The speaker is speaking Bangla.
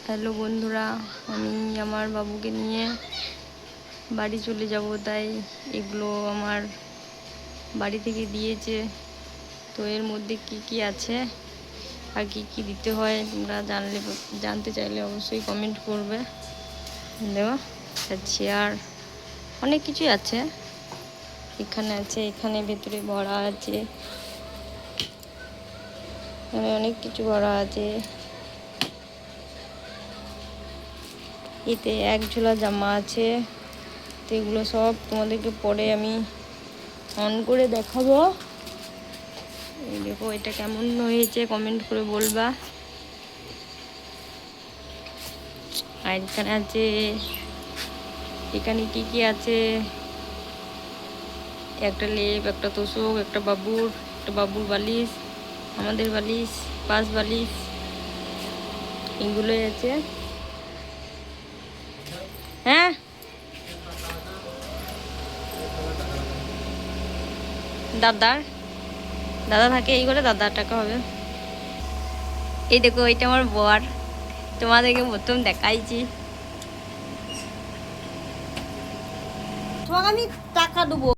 হ্যালো বন্ধুরা, আমি আমার বাবুকে নিয়ে বাড়ি চলে যাব, তাই এগুলো আমার বাড়ি থেকে দিয়েছে। তো এর মধ্যে কি কি আছে আর কি কি দিতে হয় তোমরা জানতে চাইলে অবশ্যই কমেন্ট করবে। দেওয়া চেয়ার অনেক কিছুই আছে, এখানে আছে, এখানে ভেতরে ভরা আছে, এখানে অনেক কিছু ভরা আছে। এতে এক ঝোলা জামা আছে, তো এগুলো সব তোমাদেরকে পরে আমি অন করে দেখাবো। এই দেখো, এটা কেমন হয়েছে কমেন্ট করে বলবা। আর এখানে আছে, এখানে কি কি আছে, একটা লেপ, একটা তোষক, একটা বাবুর বালিশ, আমাদের বালিশ, পাঁচ বালিশ, এগুলোই আছে। হ্যাঁ, দাদা থাকে এই করে, দাদার টাকা হবে। এই দেখো, এটা আমার বর, তোমাদেরকে প্রথম দেখাইছি। তোমাকে আমি টাকা দেবো।